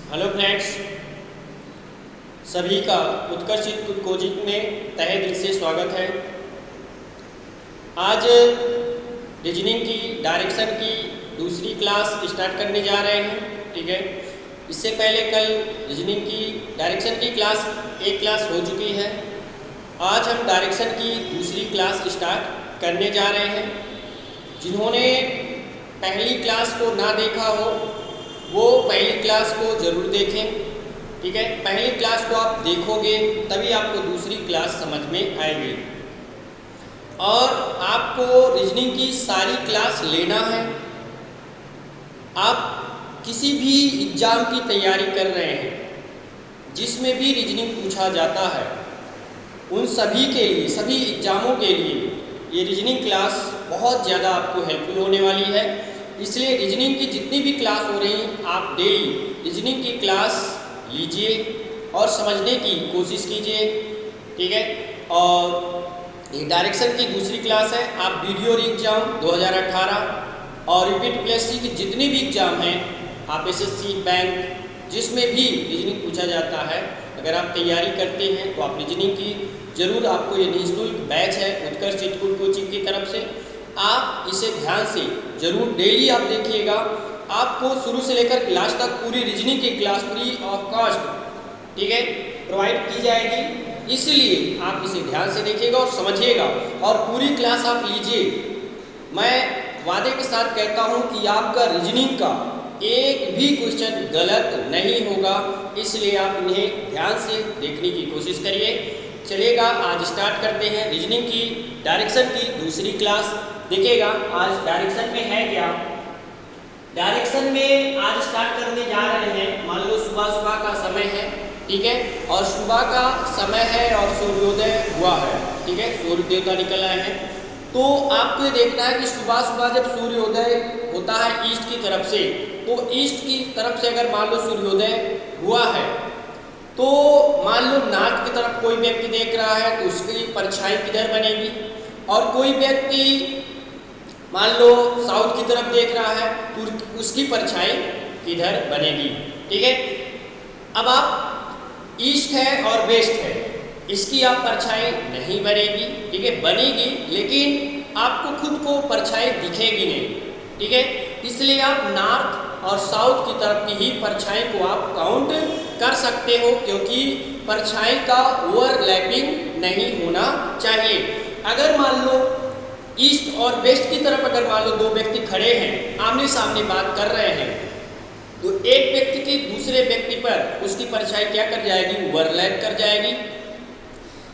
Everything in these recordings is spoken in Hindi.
हेलो फ्रेंड्स, सभी का उत्कर्ष कोचिंग में तहे दिल से स्वागत है। आज रीजनिंग की डायरेक्शन की दूसरी क्लास स्टार्ट करने जा रहे हैं। ठीक है, इससे पहले कल रीजनिंग की डायरेक्शन की एक क्लास हो चुकी है। आज हम डायरेक्शन की दूसरी क्लास स्टार्ट करने जा रहे हैं। जिन्होंने पहली क्लास को ना देखा हो वो पहली क्लास को ज़रूर देखें। ठीक है, पहली क्लास को आप देखोगे तभी आपको दूसरी क्लास समझ में आएगी। और आपको रीजनिंग की सारी क्लास लेना है। आप किसी भी एग्ज़ाम की तैयारी कर रहे हैं जिसमें भी रीजनिंग पूछा जाता है, उन सभी के लिए, सभी एग्ज़ामों के लिए ये रीजनिंग क्लास बहुत ज़्यादा आपको हेल्पफुल होने वाली है। इसलिए रीजनिंग की जितनी भी क्लास हो रही हैं, आप डेली रीजनिंग की क्लास लीजिए और समझने की कोशिश कीजिए। ठीक है, और ये डायरेक्शन की दूसरी क्लास है। आप वीडियो एग्ज़ाम 2018 और रिपीट प्लस की जितनी भी एग्ज़ाम हैं, आप एसएससी, बैंक, जिसमें भी रीजनिंग पूछा जाता है, अगर आप तैयारी करते हैं तो आप रीजनिंग की ज़रूर, आपको ये निःशुल्क बैच है उत्कर्ष चित्रकूट कोचिंग की तरफ से, आप इसे ध्यान से ज़रूर डेली आप देखिएगा। आपको शुरू से लेकर लास्ट तक पूरी रीजनिंग की क्लास फ्री ऑफ कॉस्ट, ठीक है, प्रोवाइड की जाएगी। इसलिए आप इसे ध्यान से देखिएगा और समझिएगा और पूरी क्लास आप लीजिए। मैं वादे के साथ कहता हूँ कि आपका रीजनिंग का एक भी क्वेश्चन गलत नहीं होगा, इसलिए आप इन्हें ध्यान से देखने की कोशिश करिए। चलिएगा, आज स्टार्ट करते हैं रीजनिंग की डायरेक्शन की दूसरी क्लास। देखिएगा आज डायरेक्शन में है क्या। डायरेक्शन में आज स्टार्ट करने जा रहे हैं। मान लो सुबह सुबह का समय है, ठीक है, और सुबह का समय है और सूर्योदय हुआ है। ठीक है, सूर्य देवता निकल आए हैं। तो आपको ये देखना है कि सुबह सुबह जब सूर्योदय होता है ईस्ट की तरफ से, तो ईस्ट की तरफ से अगर मान लो सूर्योदय हुआ है, तो मान लो नॉर्थ की तरफ कोई व्यक्ति देख रहा है तो उसकी परछाई किधर बनेगी, और कोई व्यक्ति मान लो साउथ की तरफ देख रहा है तो उसकी परछाई किधर बनेगी। ठीक है, अब आप ईस्ट है और वेस्ट है, इसकी आप परछाई नहीं बनेगी। ठीक है, बनेगी लेकिन आपको खुद को परछाई दिखेगी नहीं। ठीक है, इसलिए आप नॉर्थ और साउथ की तरफ की ही परछाई को आप काउंट कर सकते हो, क्योंकि परछाई का ओवरलैपिंग नहीं होना चाहिए। अगर मान लो ईस्ट और वेस्ट की तरफ अगर मान लो दो व्यक्ति खड़े हैं, आमने सामने बात कर रहे हैं, तो एक व्यक्ति की दूसरे व्यक्ति पर उसकी परछाई क्या कर जाएगी, ओवरलैप कर जाएगी।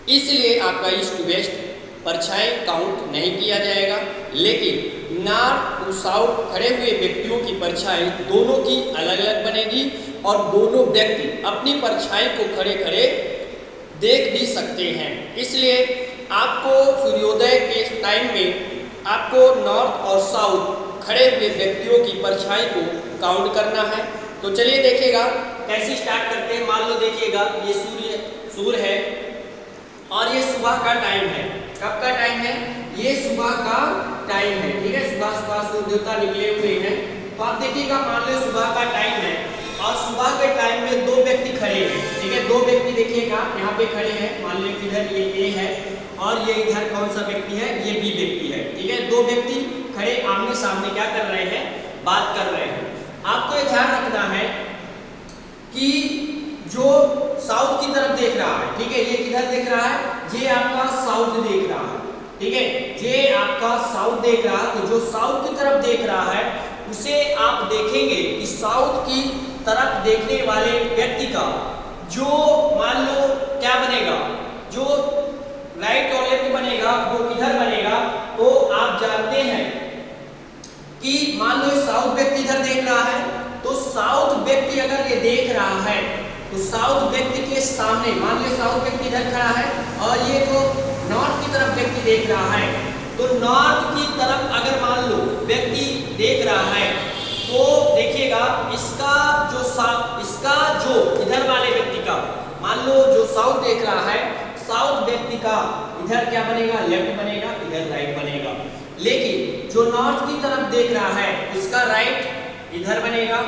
इसलिए आपका ईस्ट वेस्ट परछाई काउंट नहीं किया जाएगा। लेकिन नॉर्थ और साउथ खड़े हुए व्यक्तियों की परछाई दोनों की अलग अलग बनेगी और दोनों व्यक्ति अपनी परछाई को खड़े खड़े देख भी सकते हैं। इसलिए आपको सूर्योदय के टाइम में आपको नॉर्थ और साउथ खड़े हुए व्यक्तियों की परछाई को काउंट करना है। तो चलिए देखिएगा कैसे स्टार्ट करते हैं। मान लो देखिएगा ये सूर्य है और ये सुबह का टाइम है। कब का टाइम है, ये सुबह का टाइम है। ठीक है, सुबह सुबह सूर्य देवता निकले हुए हैं। तो आप देखिएगा मान लो सुबह का टाइम है और सुबह के टाइम में दो व्यक्ति खड़े हैं। ठीक है, दो व्यक्ति देखिएगा यहाँ पे खड़े हैं। मान लो इधर ये ए है और ये इधर कौन सा व्यक्ति है, ये बी व्यक्ति है। ठीक है, दो व्यक्ति खड़े आमने सामने क्या कर रहे हैं, बात कर रहे हैं। आपको ये ध्यान रखना है कि जो साउथ की तरफ देख रहा है, ठीक है, ये किधर देख रहा है, ये आपका साउथ देख रहा है। ठीक है, ये आपका साउथ देख रहा है। तो जो साउथ की तरफ देख रहा है उसे आप देखेंगे कि साउथ की तरफ देखने वाले व्यक्ति का जो मान लो क्या बनेगा, जो राइट और लेफ्ट बनेगा वो किधर बनेगा। तो आप जानते हैं कि मान लो साउथ व्यक्ति इधर देख रहा है, तो साउथ व्यक्ति अगर ये देख रहा है तो साउथ व्यक्ति के सामने मान लो साउथ व्यक्ति इधर खड़ा है और ये जो नॉर्थ की तरफ व्यक्ति देख रहा है, तो नॉर्थ की तरफ अगर मान लो व्यक्ति देख रहा है तो देखिएगा इसका जो इधर वाले व्यक्ति का, मान लो जो साउथ देख रहा है, साउथ व्यक्ति का इधर क्या बनेगा, लेफ्ट बनेगा, इधर राइट बनेगा। लेकिन जो नॉर्थ की तरफ देख रहा है उसका राइट इधर बनेगा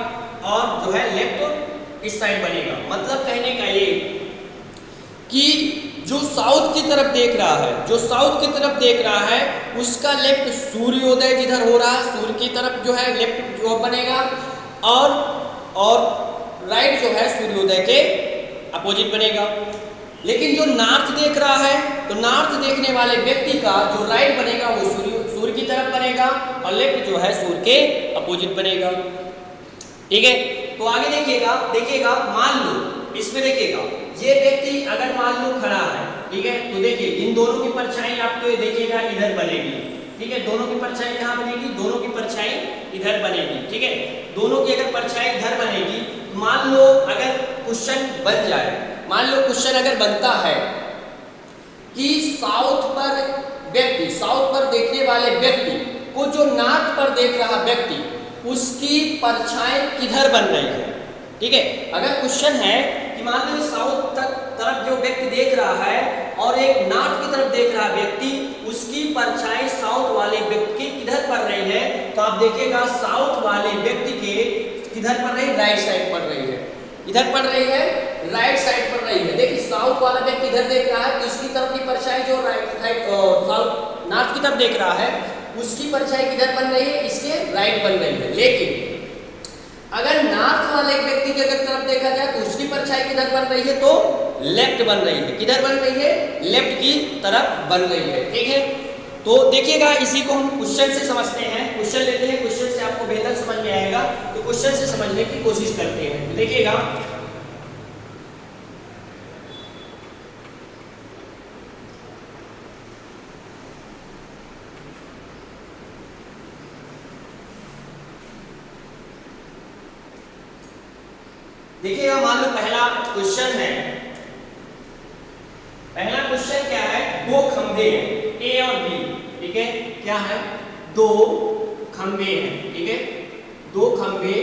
और जो है लेफ्ट इस साइड बनेगा। मतलब कहने का ये कि जो साउथ की तरफ देख रहा है, जो साउथ की तरफ देख रहा है उसका लेफ्ट सूर्योदय जिधर हो रहा है सूर्य की तरफ जो है लेफ्ट जो बनेगा, और राइट जो है सूर्योदय के अपोजिट बनेगा। लेकिन जो नॉर्थ देख रहा है तो नॉर्थ देखने वाले व्यक्ति का जो राइट बनेगा वो सूर्य की तरफ बनेगा और लेफ्ट जो है सूर्य के अपोजिट बनेगा। ठीक है, तो आगे देखिएगा मान लो इसमें देखिएगा ये व्यक्ति अगर मान लो खड़ा है, ठीक है, तो देखिए इन दोनों की परछाई आपको देखिएगा इधर बनेगी। ठीक है, दोनों की परछाई कहाँ बनेगी? दोनों की परछाई इधर बनेगी। ठीक है, दोनों की अगर परछाई इधर बनेगी, मान लो अगर क्वेश्चन बन जाए, मान लो क्वेश्चन अगर बनता है कि साउथ पर देखने वाले व्यक्ति को जो नॉर्थ पर देख रहा व्यक्ति उसकी परछाई किधर बन रही है। ठीक है, अगर क्वेश्चन है कि मान लो साउथ तरफ जो व्यक्ति देख रहा है और एक नॉर्थ की तरफ देख रहा व्यक्ति उसकी परछाई साउथ वाले व्यक्ति की किधर पड़ रही है, तो आप देखिएगा साउथ वाले व्यक्ति के किधर पड़ रही है? राइट साइड पड़ रही है। इधर पड़ रही है, राइट साइड पड़ रही है। देखिए साउथ वाला व्यक्ति इधर देख रहा है तो उसकी तरफ की परछाई जो राइट साइड साउथ नॉर्थ की तरफ देख रहा है उसकी परछाई किधर बन रही है? इसके राइट बन रही है। लेकिन अगर नॉर्थ वाले व्यक्ति की अगर तरफ देखा जाए तो उसकी परछाई किधर बन रही है? तो लेफ्ट बन रही है। किधर बन रही है? लेफ्ट की तरफ बन रही है। ठीक है, तो देखिएगा इसी को हम क्वेश्चन से समझते हैं। क्वेश्चन लेते हैं, क्वेश्चन से आपको बेहतर समझ में आएगा, तो क्वेश्चन से समझने की कोशिश करते हैं। तो देखिएगा मान लो पहला क्वेश्चन है। पहला क्वेश्चन क्या है? दो खंभे हैं ए और बी। ठीक है, क्या है? दो खंभे हैं। ठीक है, दो खंभे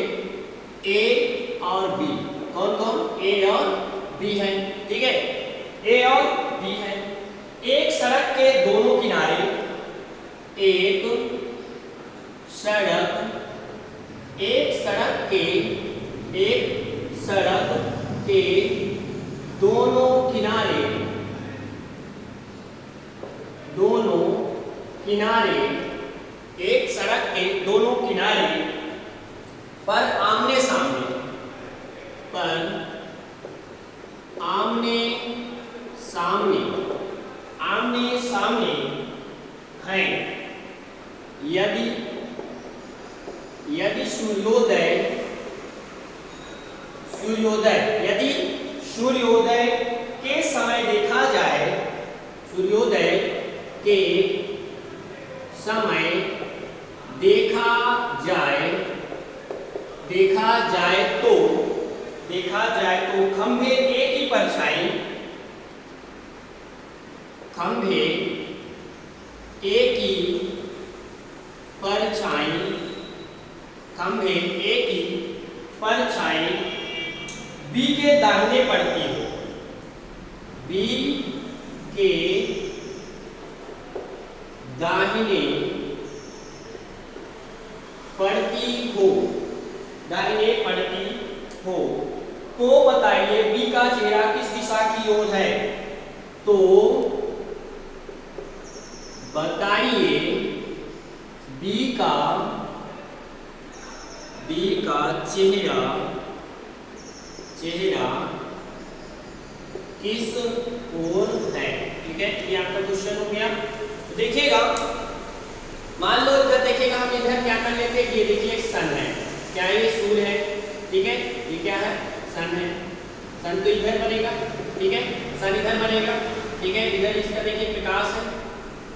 ए और बी। कौन कौन? ए और बी है। ठीक है, ए और बी है। एक सड़क के दोनों किनारे, एक सड़क के दोनों किनारे एक सड़क के दोनों किनारे पर आमने सामने हैं। यदि सूर्योदय के समय देखा जाए, देखा जाए तो खंभे ए की परछाई बी के दाहिने पड़ती हो। बी के दाहिने पड़ती हो तो बताइए बी का चेहरा किस दिशा की ओर है? तो बताइए बी का चेहरा किस ओर है? ठीक है, ये आपका क्वेश्चन हो गया। देखिएगा मान लो इधर देखिएगा, हम इधर क्या कर लेते हैं, ये देखिए सन है। क्या ये सूर्य है? ठीक है, ये क्या है? सन है। सन तो इधर बनेगा। ठीक है, सन इधर बनेगा। ठीक है, इधर इसका देखिए प्रकाश है।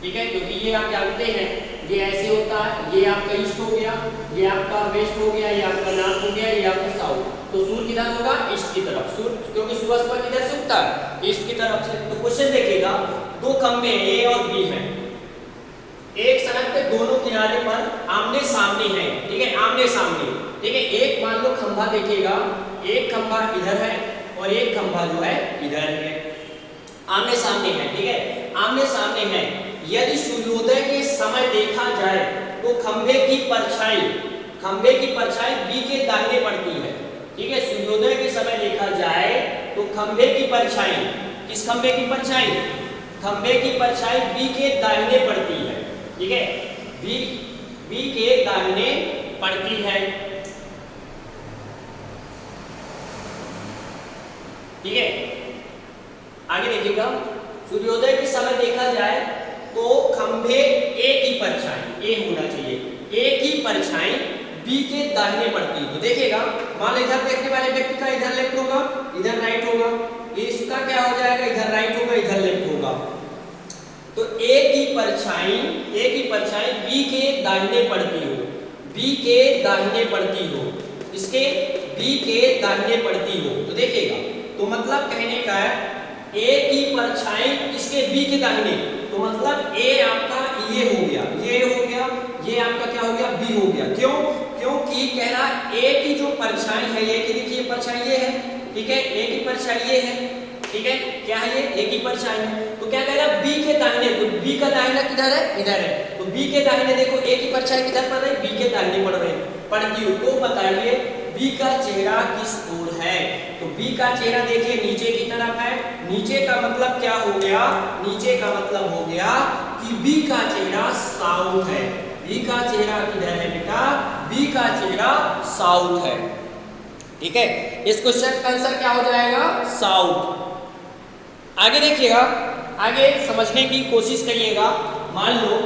ठीक है, क्योंकि ये आप जानते हैं ये ऐसे होता है, ये आपका ईस्ट हो गया, ये आपका वेस्ट हो गया, ये आपका नॉर्थ हो गया, ये आपका साउथ। तो सूर्य किधर होगा? ईस्ट की तरफ। सूर्य क्योंकि सूरज पर किधर से उगता है? ईस्ट की तरफ से। तो क्वेश्चन देखिएगा, दो खंभे ए और बी हैं, एक सड़क के दोनों किनारे पर आमने सामने है। ठीक है, आमने सामने। ठीक है, एक मान लो खंभा देखिएगा, एक खंभा इधर है और एक खंभा जो है इधर है, आमने सामने है। ठीक है, आमने सामने है। यदि सूर्योदय के समय देखा जाए तो खंभे की परछाई बी के दाहिने पड़ती है। ठीक है, सूर्योदय के समय देखा जाए तो खंभे की परछाई, किस खंभे की परछाई, खंभे की परछाई बी के दाहिने पड़ती है। ठीक है, बी के दाहिने पड़ती है। ठीक है, आगे देखिएगा, सूर्योदय के समय देखा जाए तो खंभे ए की परछाई, ए होना चाहिए, ए की परछाई बी के दाहिने पड़ती है। तो देखिएगा, मान लो इधर देखने वाले व्यक्ति का इधर लेफ्ट होगा, इधर राइट होगा, इसका क्या हो जाएगा, इधर राइट होगा, इधर लेफ्ट होगा। तो ए की परछाई बी के दाहिने पड़ती हो, बी के दाहिने पड़ती हो, इसके बी के दाहिने पड़ती हो। तो देखिएगा, तो मतलब कहने का है ए की परछाई इसके बी के दाहिने, तो मतलब ए आपका ये हो गया, ये हो गया, ये आपका क्या हो गया, बी हो गया। क्यों? क्योंकि कह रहा ए की जो परछाई है, ये की देखिए परछाई ये है, ठीक है, ए की परछाई ये है, ठीक है, क्या है ये, ए की परछाई है। तो क्या कह रहा है, बी के दाहिने, तो बी का दाहिना किधर है, इधर है, तो बी के दाहिने देखो ए की परछाई किधर पड़ रही है, बी के दाहिने पड़ रही पड़ती हो। तो बताइए बी का चेहरा किस ओर है, तो बी का चेहरा देखिए नीचे की तरफ है। नीचे का मतलब क्या हो गया, नीचे का मतलब हो गया कि बी का चेहरा साउथ है। बी का चेहरा किधर है बेटा, बी का चेहरा साउथ है। ठीक है, इस क्वेश्चन का आंसर क्या हो जाएगा, साउथ। आगे देखिएगा, आगे समझने की कोशिश करिएगा। मान लो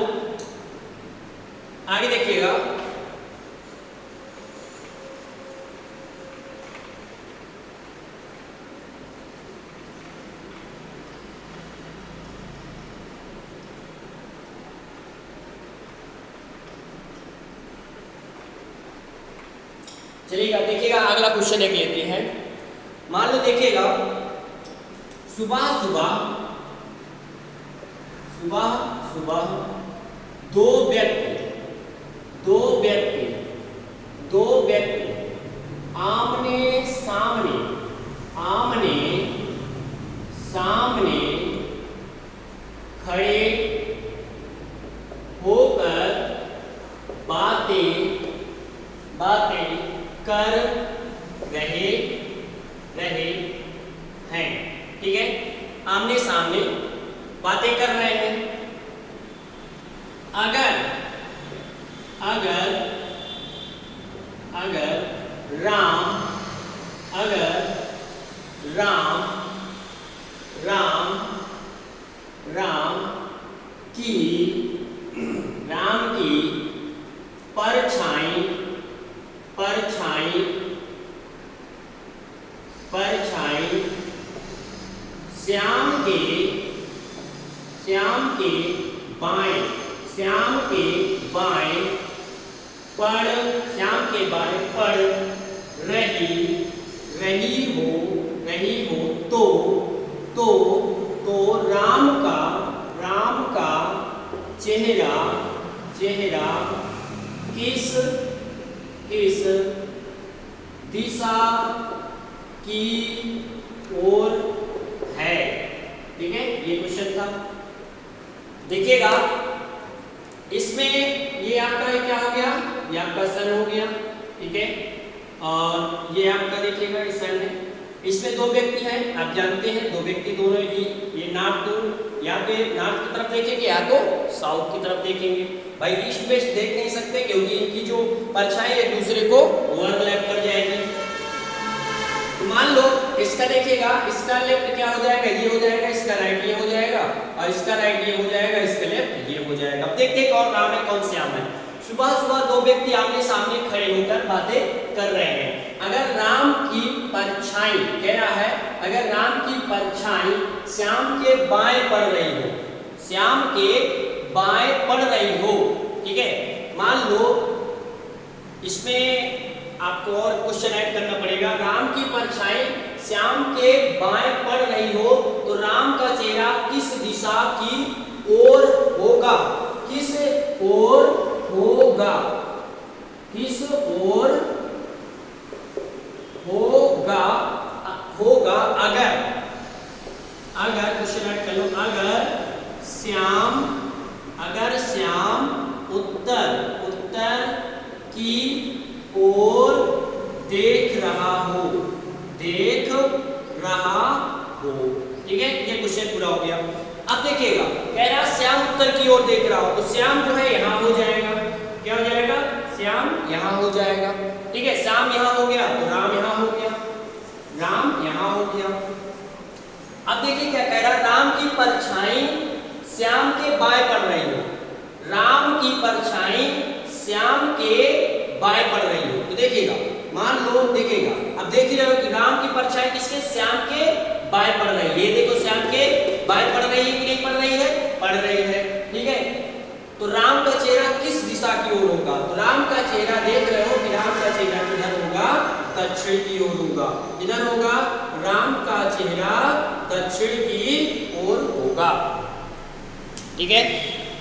आगे देखिएगा, चलिएगा देखिएगा, अगला क्वेश्चन एक लेते हैं। मान लो देखिएगा, सुबह सुबह दो व्यक्ति आमने सामने खड़े होकर बातें कर रहे हैं। ठीक है, आमने सामने बातें कर रहे हैं। अगर राम की परछाई श्याम के बाएं पड़ रही हो तो राम का चेहरा किस दिशा की ओर है। ठीक है, ये क्वेश्चन था। देखिएगा, इसमें ये आपका क्या हो गया, ये आपका सन हो गया। ठीक है, और ये आपका देखिएगा ये सन है। इसमें दो व्यक्ति हैं, आप जानते हैं, दो व्यक्ति दोनों ही, ये नॉर्थ टू या पे नॉर्थ की तरफ देखेंगे या तो साउथ की तरफ देखेंगे। भाई ईस्ट वेस्ट देख नहीं सकते क्योंकि इनकी जो परछाई एक दूसरे को ओवरलैप कर जाएगी। तो मान लो इसका देखिएगा, इसका लेफ्ट क्या हो जाएगा, ये हो जाएगा, इसका राइट ये हो जाएगा, और इसका राइट ये हो जाएगा, इसका लेफ्ट ये हो जाएगा। अब देखते हैं कौन राम है कौन श्याम है। सुबह सुबह दो व्यक्ति आमने सामने खड़े होकर बातें कर रहे हैं। अगर राम की परछाई, कह रहा है अगर राम की परछाई श्याम के बाएं पड़ रही हो, श्याम के बाएं पड़ रही हो, ठीक है, मान लो इसमें आपको और क्वेश्चन ऐड करना पड़ेगा। राम की परछाई श्याम के बाएं पड़ रही हो तो राम का चेहरा किस दिशा की ओर होगा, किस ओर होगा, किस ओर होगा अगर क्वेश्चन ऐड कर लो, अगर श्याम उत्तर की ओर देख रहा हो, हो। ठीक है, ये क्वेश्चन पूरा हो गया। अब देखिएगा, कह रहा श्याम उत्तर की ओर देख रहा हो, तो श्याम जो है यहाँ हो जाएगा। क्या हो जाएगा? श्याम यहाँ हो जाएगा। ठीक है, श्याम यहाँ हो गया तो राम यहाँ हो गया, राम यहाँ हो गया। अब देखिए क्या कह रहा, राम की परछाई श्याम के बाएं पड़ रही हो, राम की परछाई श्याम के बाएं पड़ रही हो। तो देखिएगा, मान लो, देखिएगा अब देख ही रहे हो कि राम की परछाई किसके? श्याम के बाएं पड़ रही है। ये देखो श्याम के बाएं पड़ रही है कि नहीं पड़ रही है? पड़ रही है। ठीक है, तो राम का चेहरा किस दिशा की ओर होगा? तो राम का चेहरा देख रहे हो कि राम का चेहरा किधर होगा? दक्षिण की ओर होगा। किधर होगा? राम का चेहरा दक्षिण की ओर होगा। ठीक है,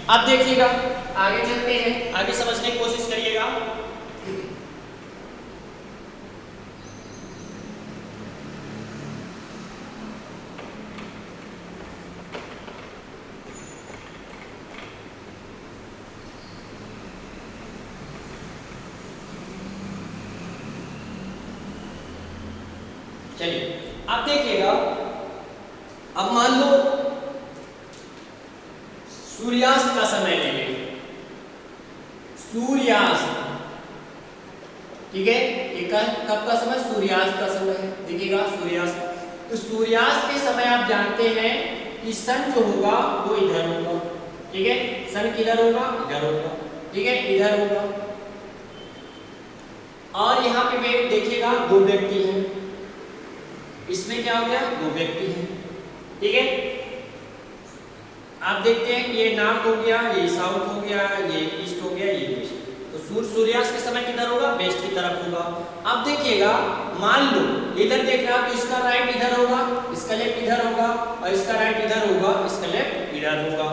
अब देखिएगा, आगे चलते हैं, आगे समझने की कोशिश करिएगा। चलिए, अब देखिएगा, अब मान लो सूर्यास्त का समय लेंगे, सूर्यास्त। ठीक है, एक कब का समय? सूर्यास्त का समय है। देखिएगा सूर्यास्त, तो सूर्यास्त के समय आप जानते हैं कि सन जो होगा वो इधर होगा। ठीक है, सन किधर होगा? इधर होगा। ठीक है, इधर होगा। और यहाँ पे देखिएगा दो व्यक्ति हैं, इसमें क्या हो गया? दो व्यक्ति हैं। ठीक है, आप देखते हैं कि ये नॉर्थ हो गया, ये साउथ हो गया, ये ईस्ट हो गया, ये वेस्ट। तो सूर्यास्त के समय किधर होगा? वेस्ट की तरफ होगा। अब देखिएगा, मान लो इधर देख रहा तो इसका राइट इधर होगा, इसका लेफ्ट इधर होगा, और इसका राइट इधर होगा, इसका लेफ्ट इधर होगा।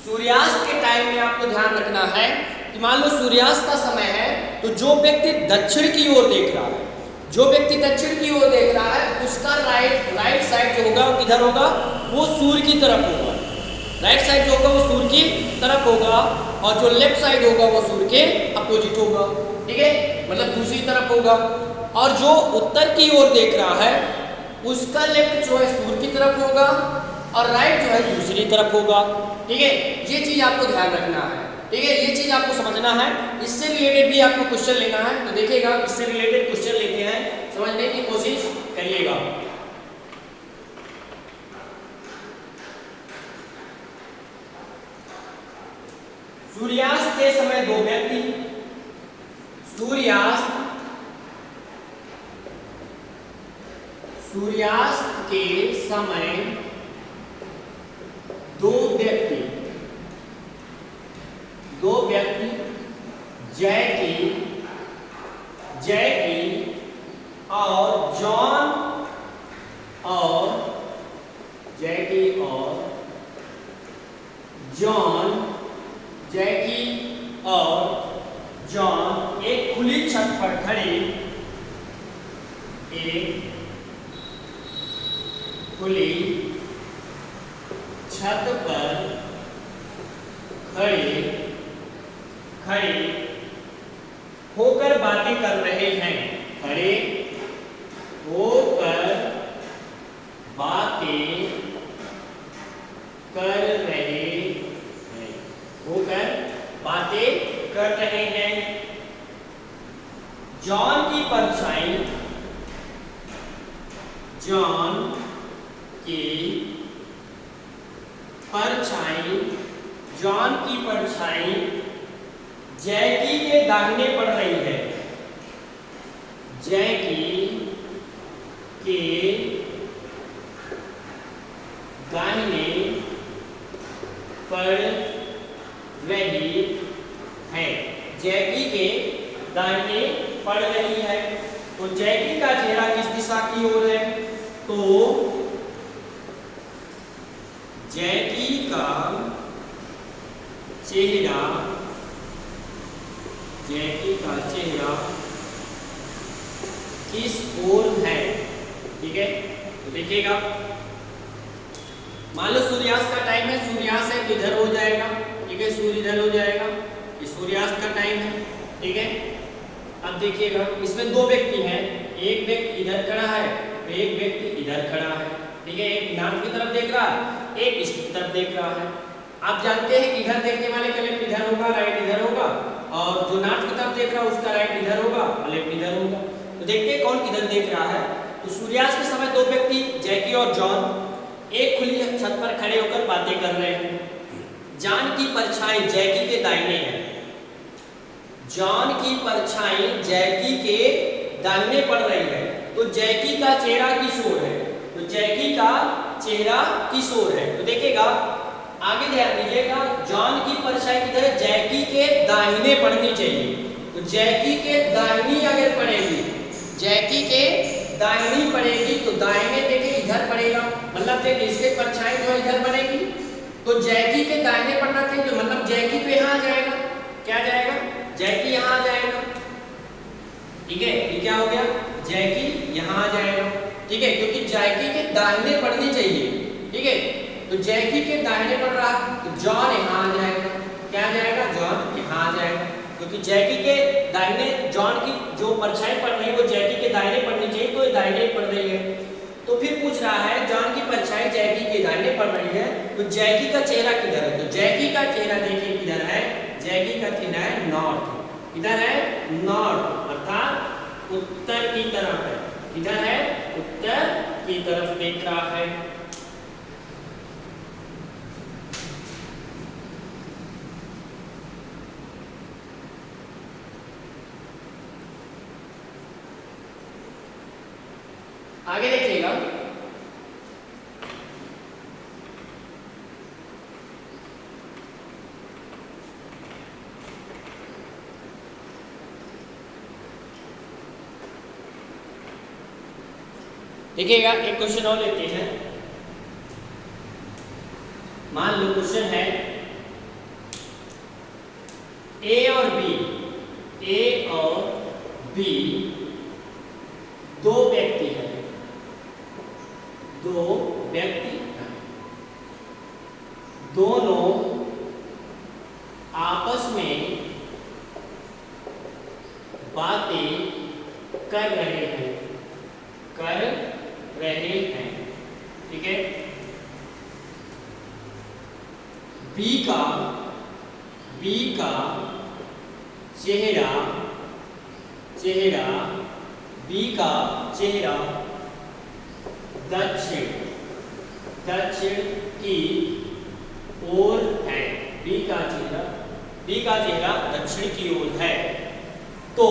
सूर्यास्त के टाइम में आपको ध्यान रखना है कि मान लो सूर्यास्त का समय है, तो जो व्यक्ति दक्षिण की ओर देख रहा है, जो व्यक्ति दक्षिण की ओर देख रहा है, उसका राइट साइड जो होगा वो किधर होगा? वो सूर्य की तरफ होगा। राइट साइड जो होगा वो सूर्य की तरफ होगा, और जो लेफ्ट साइड होगा वो सूर्य के अपोजिट होगा। ठीक है, मतलब दूसरी तरफ होगा। और जो उत्तर की ओर देख रहा है, उसका लेफ्ट जो है सूर्य की तरफ होगा, और राइट जो है दूसरी तरफ होगा। ठीक है, ये चीज आपको ध्यान रखना है। ठीक है, ये चीज आपको समझना है। इससे रिलेटेड भी आपको क्वेश्चन लेना है, तो देखिएगा इससे रिलेटेड क्वेश्चन लेते हैं, समझने की कोशिश करिएगा। सूर्यास्त के समय दो व्यक्ति, सूर्यास्त के समय दो व्यक्ति जैकी और जॉन एक खुली छत पर खड़े, एक खुली छत पर खड़े होकर बातें कर रहे हैं। खड़े होकर बातें कर रहे हैं। जॉन की परछाई जैकी के दाहिने पड़ रही है। जैकी के दाहिने पड़ रही है। जैकी के दाहिने पड़ रही है। तो जैकी का चेहरा किस दिशा की ओर है? तो जैकी का चेहरा किस ओर है? ठीक है, तो देखिएगा, मान लो सूर्यास्त का टाइम है, सूर्यास्त है तो इधर हो जाएगा। ठीक है, सूर्य इधर हो जाएगा, ये सूर्यास्त का टाइम है। ठीक है, अब देखिएगा, इसमें दो व्यक्ति हैं, एक व्यक्ति इधर खड़ा है तो एक व्यक्ति इधर खड़ा है, ठीक है, एक नॉर्थ की तरफ देख रहा है, एक ईस्ट की तरफ देख रहा है। आप जानते हैं कि इधर देखने वाले का लेफ्ट इधर होगा, राइट इधर होगा, और जो नॉर्थ की तरफ देख रहा है उसका राइट इधर होगा और लेफ्ट इधर होगा। तो देखते हैं कौन किधर देख रहा है। तो सूर्यास्त के समय दो व्यक्ति जैकी और जॉन एक खुली छत पर खड़े होकर बातें कर रहे हैं। जॉन की परछाई जैकी के दाहिने है, जॉन की परछाई जैकी के दाहिने पड़ रही है। तो जैकी का चेहरा किस ओर है, तो जैकी का चेहरा किस ओर है। तो देखिएगा आगे ध्यान दीजिएगा, जॉन की परछाई किधर है, जैकी के दाहिने पड़नी चाहिए। तो जैकी के दाहिनी अगर पड़ेगी, जैकी के दाहिनी पड़ेगी तो दाहिने देखिए इधर पड़ेगा, मतलब देखिए इसके परछाई जो इधर बनेगी। तो जैकी के दाहिने पड़ना चाहिए, तो मतलब जैकी तो यहाँ आ जाएगा, क्या जाएगा, जैकी यहाँ आ जाएगा, ठीक है। ये क्या हो गया, जैकी यहाँ आ जाएगा, ठीक है, क्योंकि जैकी के दाहिने पड़नी चाहिए, ठीक है। तो जैकी के दाहिने पड़ रहा तो जॉन यहाँ आ जाएगा, क्या आ जाएगा, जॉन यहाँ आ जाएगा, क्योंकि जैकी के दाहिने जॉन की जो परछाई पड़ रही है वो जैकी के दाहिने पड़नी चाहिए, तो ये दाहिने पड़ रही है। तो फिर पूछ रहा है जॉन की परछाई जैकी के दाहिने पड़ रही है, तो जैकी का चेहरा किधर है। तो जैकी का चेहरा देखिए किधर है, जैकी का चेहरा है नॉर्थ, किधर है, नॉर्थ, अर्थात उत्तर की तरफ है, किधर है, उत्तर की तरफ देख रहा है। आगे देखिएगा, देखिएगा एक क्वेश्चन और लेते हैं। मान लो क्वेश्चन है ए और बी, ए और बी दो व्यक्ति हैं, दो व्यक्ति दोनों आपस में बातें कर रहे हैं, कर रहे हैं, ठीक है। बी का चेहरा बी का चेहरा दक्षिण की ओर है, बी का चेहरा दक्षिण की ओर है। तो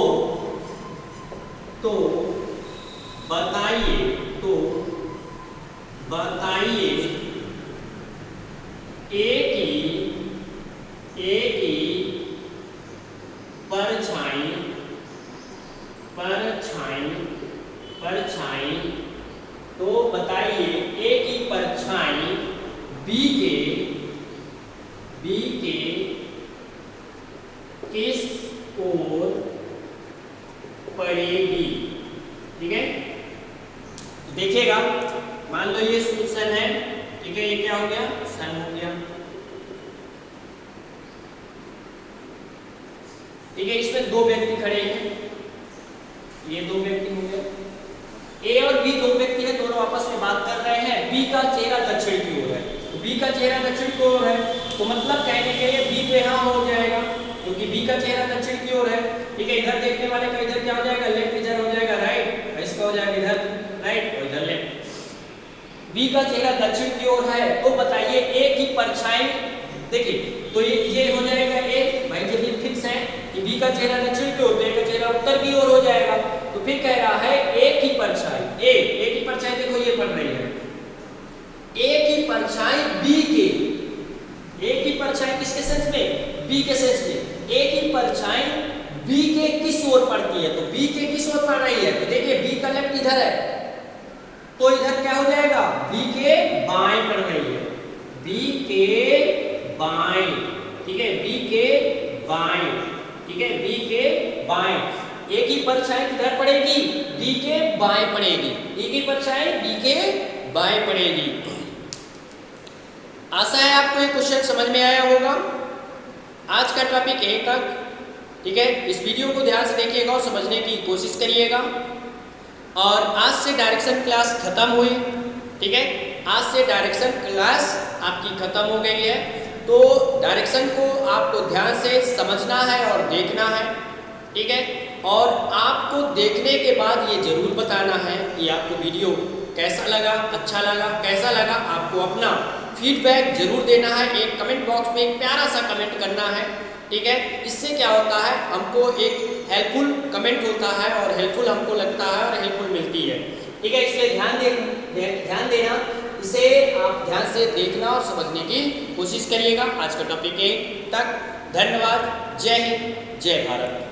बताइए ए की परछाई तो बताइए ए की परछाई बी के किस ओर पड़ेगी, ठीक है। देखिएगा मान लो ये सन है, ठीक है, ये क्या हो गया, सन हो गया, ठीक है। इसमें दो व्यक्ति खड़े हैं, ये दो व्यक्ति हो गए, ए और बी दो व्यक्ति है, दोनों आपस में बात कर रहे हैं। बी का चेहरा दक्षिण की ओर है, तो बी का चेहरा दक्षिण की ओर है, तो मतलब कहने के लिए बी पे यहाँ हो जाएगा, क्योंकि बी का चेहरा दक्षिण की ओर है, ठीक है। इधर देखने वाले का इधर क्या हो जाएगा, लेफ्ट इधर हो जाएगा राइट, और इसका हो जाएगा इधर राइट और इधर लेफ्ट। बी का चेहरा दक्षिण की ओर है, तो बताइए ए की परछाई, देखिए तो ये हो जाएगा ए, भाई जब ये फिक्स है कि बी का चेहरा दक्षिण की ओर, तो ए का चेहरा उत्तर की ओर हो जाएगा। तो फिर कह रहा है ए की परछाई, ए की परछाई देखो ये पड़ रही है, ए की परछाई बी के, ए की परछाई किसके सेंस में, बी के सेंस में, ए की परछाई बी के किस ओर पड़ती है, तो बी के किस ओर पड़ रही है, तो देखिए बी का लेफ्ट इधर है, तो इधर क्या हो जाएगा, बी के बाएं पड़ रही है, बी के बाएं, ठीक है, बी के बाएं, ठीक है, बी के बाएं। ए की परछाई किधर पड़ेगी, बी के बाएं पड़ेगी, ए की परछाई बी के बाएं पड़ेगी। आशा है आपको ये क्वेश्चन समझ में आया होगा। आज का टॉपिक यहीं तक, ठीक है। इस वीडियो को ध्यान से देखिएगा और समझने की कोशिश करिएगा। और आज से डायरेक्शन क्लास ख़त्म हुई, ठीक है। आज से डायरेक्शन क्लास आपकी ख़त्म हो गई है। तो डायरेक्शन को आपको ध्यान से समझना है और देखना है, ठीक है। और आपको देखने के बाद ये ज़रूर बताना है कि आपको वीडियो कैसा लगा, अच्छा लगा, कैसा लगा। आपको अपना फीडबैक जरूर देना है, एक कमेंट बॉक्स में एक प्यारा सा कमेंट करना है, ठीक है। इससे क्या होता है, हमको एक हेल्पफुल कमेंट होता है और हेल्पफुल हमको लगता है और हेल्पफुल मिलती है, ठीक है। इसलिए ध्यान देना, इसे आप ध्यान से देखना और समझने की कोशिश करिएगा। आज का टॉपिक यहीं तक। धन्यवाद। जय हिंद, जय भारत।